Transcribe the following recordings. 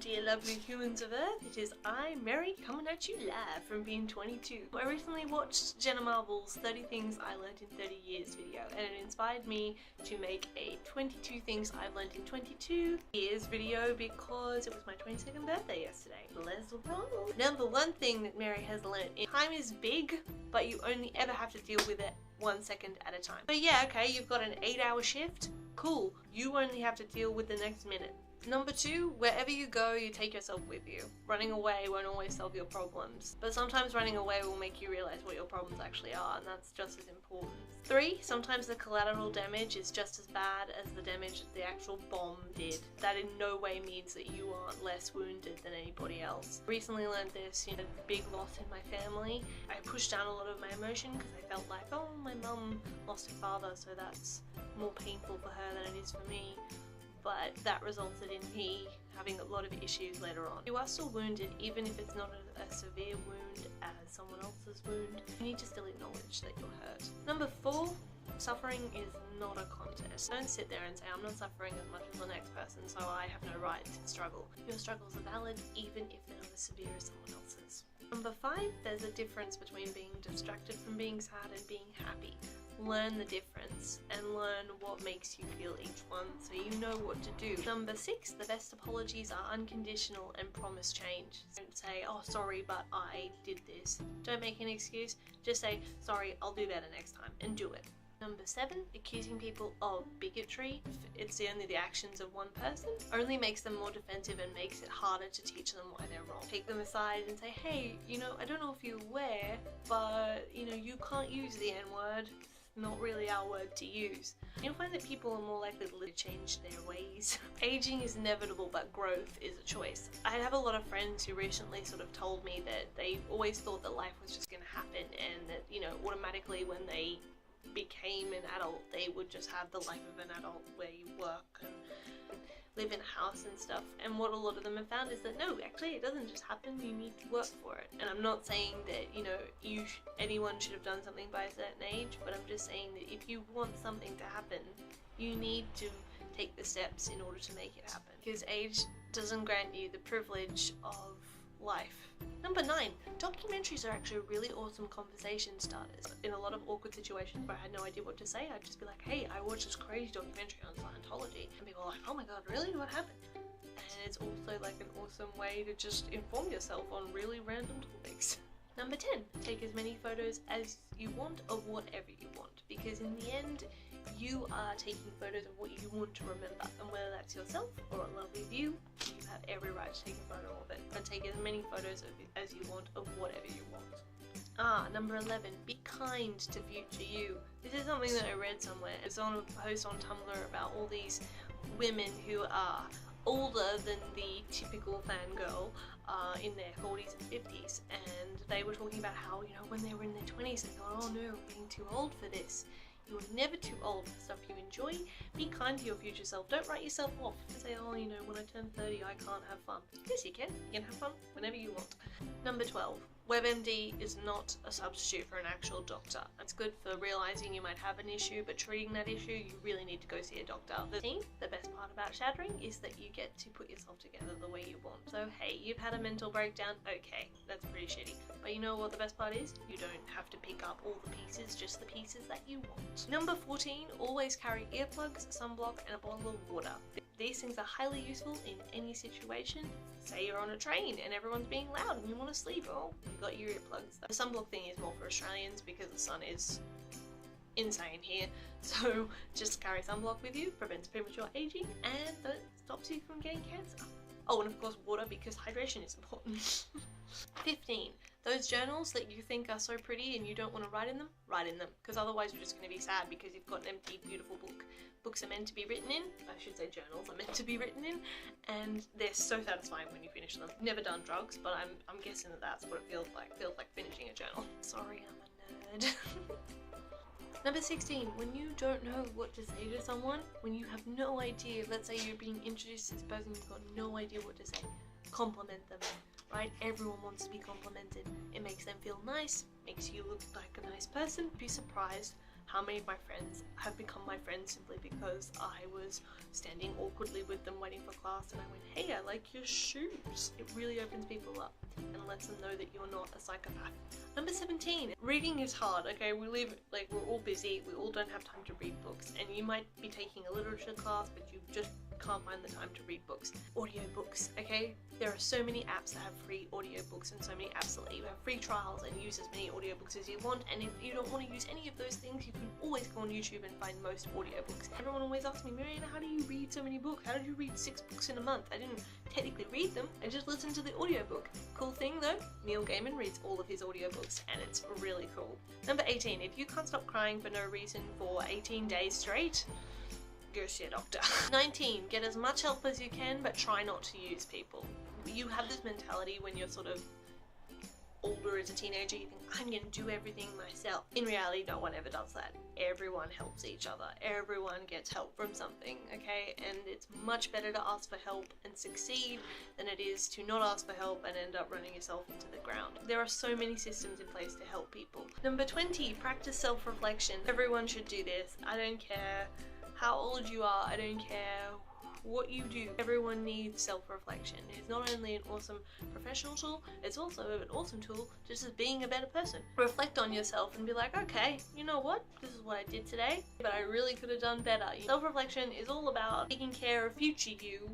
dear lovely humans of Earth, it is I, Mary, coming at you live from being 22. I recently watched Jenna Marbles 30 Things I Learned in 30 Years video, and it inspired me to make a 22 Things I've Learned in 22 Years video because it was my 22nd birthday yesterday. Let's roll! Number one thing that Mary has learned is time is big, but you only ever have to deal with it 1 second at a time. So yeah, okay, you've got an 8-hour shift. Cool. You only have to deal with the next minute. Number two, wherever you go, you take yourself with you. Running away won't always solve your problems, but sometimes running away will make you realize what your problems actually are, and that's just as important. 3, sometimes the collateral damage is just as bad as the damage that the actual bomb did. That in no way means that you aren't less wounded than anybody else. Recently learned this, you know, big loss in my family. I pushed down a lot of my emotion because I felt like, oh, my mum lost her father, so that's more painful for her than it is for me. But that resulted in me having a lot of issues later on. You are still wounded, even if it's not a severe wound as someone else's wound. You need to still acknowledge that you're hurt. Number 4, suffering is not a contest. Don't sit there and say, I'm not suffering as much as the next person, so I have no right to struggle. Your struggles are valid, even if they're not as severe as someone else's. Number 5, there's a difference between being distracted from being sad and being happy. Learn the difference and learn what makes you feel each one so you know what to do. Number 6, the best apologies are unconditional and promise change. Don't say, oh sorry but I did this. Don't make an excuse, just say, sorry, I'll do better next time, and do it. Number 7, accusing people of bigotry, if it's only the actions of one person, only makes them more defensive and makes it harder to teach them why they're wrong. Take them aside and say, hey, you know, I don't know if you're aware, but you know, you can't use the N-word. Not really our word to use. You'll find that people are more likely to change their ways. Aging is inevitable, but growth is a choice. I have a lot of friends who recently sort of told me that they always thought that life was just going to happen and that, you know, automatically when they became an adult, they would just have the life of an adult where you work and live in a house and stuff. And what a lot of them have found is that no, actually it doesn't just happen, you need to work for it. And I'm not saying that, you know, anyone should have done something by a certain age, but I'm just saying that if you want something to happen, you need to take the steps in order to make it happen. Because age doesn't grant you the privilege of life. Number 9, documentaries are actually really awesome conversation starters. In a lot of awkward situations where I had no idea what to say, I'd just be like, hey, I watched this crazy documentary on Scientology. And people are like, oh my god, really? What happened? And it's also like an awesome way to just inform yourself on really random topics. Number 10, take as many photos as you want of whatever you want. Because in the end, you are taking photos of what you want to remember, and whether that's yourself or a lovely view, you have every right to take a photo of it, and take as many photos of it as you want of whatever you want. Number 11, be kind to future you. This is something that I read somewhere. It's on a post on Tumblr about all these women who are older than the typical fangirl in their 40s and 50s, and they were talking about how, you know, when they were in their 20s, they thought, oh no, I'm getting too old for this. You're never too old for stuff you enjoy. Be kind to your future self. Don't write yourself off and say, oh, you know, when I turn 30, I can't have fun. Yes, you can. You can have fun whenever you want. Number 12. WebMD is not a substitute for an actual doctor. It's good for realizing you might have an issue, but treating that issue, you really need to go see a doctor. The best part about shattering is that you get to put yourself together the way you want. So hey, you've had a mental breakdown, okay, that's pretty shitty. But you know what the best part is? You don't have to pick up all the pieces, just the pieces that you want. Number 14, always carry earplugs, sunblock, and a bottle of water. These things are highly useful in any situation. Say you're on a train and everyone's being loud and you want to sleep, oh, you got your earplugs. The sunblock thing is more for Australians because the sun is insane here. So just carry sunblock with you, prevents premature aging, and that stops you from getting cancer. Oh, and of course water, because hydration is important. 15. Those journals that you think are so pretty and you don't want to write in them, because otherwise you're just going to be sad because you've got an empty, beautiful book. Books are meant to be written in, I should say journals are meant to be written in, and they're so satisfying when you finish them. Never done drugs, but I'm guessing that that's what it feels like finishing a journal. Sorry, I'm a nerd. Number 16, when you don't know what to say to someone, when you have no idea, let's say you're being introduced to this person, you've got no idea what to say, compliment them, right? Everyone wants to be complimented. It makes them feel nice, makes you look like a nice person. Be surprised how many of my friends have become my friends simply because I was standing awkwardly with them waiting for class and I went, hey, I like your shoes. It really opens people up and lets them know that you're not a psychopath. Number 17, reading is hard, okay? We're all busy, we all don't have time to read books, and you might be taking a literature class, but you just can't find the time to read books. Audiobooks, okay? There are so many apps that have free audiobooks and so many apps that let you have free trials and use as many audiobooks as you want, and if you don't want to use any of those things, you can always go on YouTube and find most audiobooks. Everyone always asks me, Mariana, how do you read so many books? How did you read 6 books in a month? I didn't technically read them, I just listened to the audiobook. Cool thing though, Neil Gaiman reads all of his audiobooks and it's really cool. Number 18, if you can't stop crying for no reason for 18 days straight, go see a doctor. 19, get as much help as you can, but try not to use people. You have this mentality when you're sort of older as a teenager, you think, I'm gonna do everything myself. In reality, no one ever does that. Everyone helps each other. Everyone gets help from something, okay? And it's much better to ask for help and succeed than it is to not ask for help and end up running yourself into the ground. There are so many systems in place to help people. Number 20, practice self-reflection. Everyone should do this. I don't care how old you are, I don't care what you do. Everyone needs self-reflection. It's not only an awesome professional tool, it's also an awesome tool just as being a better person. Reflect on yourself and be like, okay, you know what? This is what I did today, but I really could have done better. Self-reflection is all about taking care of future you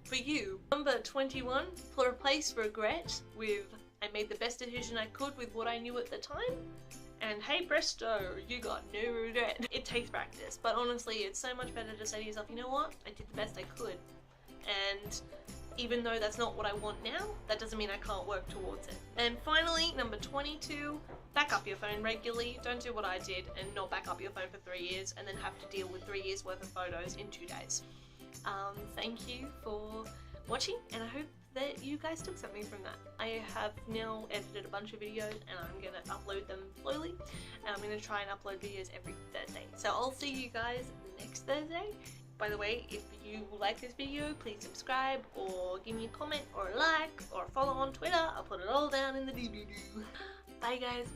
for you. Number 21, replace regret with I made the best decision I could with what I knew at the time. And hey presto, you got no regret. It takes practice, but honestly it's so much better to say to yourself, you know what, I did the best I could. And even though that's not what I want now, that doesn't mean I can't work towards it. And finally, number 22, back up your phone regularly. Don't do what I did and not back up your phone for 3 years and then have to deal with 3 years worth of photos in 2 days. Thank you for watching, and I hope that you guys took something from that. I have now edited a bunch of videos and I'm gonna upload them slowly, and I'm gonna try and upload videos every Thursday. So I'll see you guys next Thursday. By the way, if you like this video, please subscribe or give me a comment or a like or follow on Twitter. I'll put it all down in the doobly-doo. Bye guys.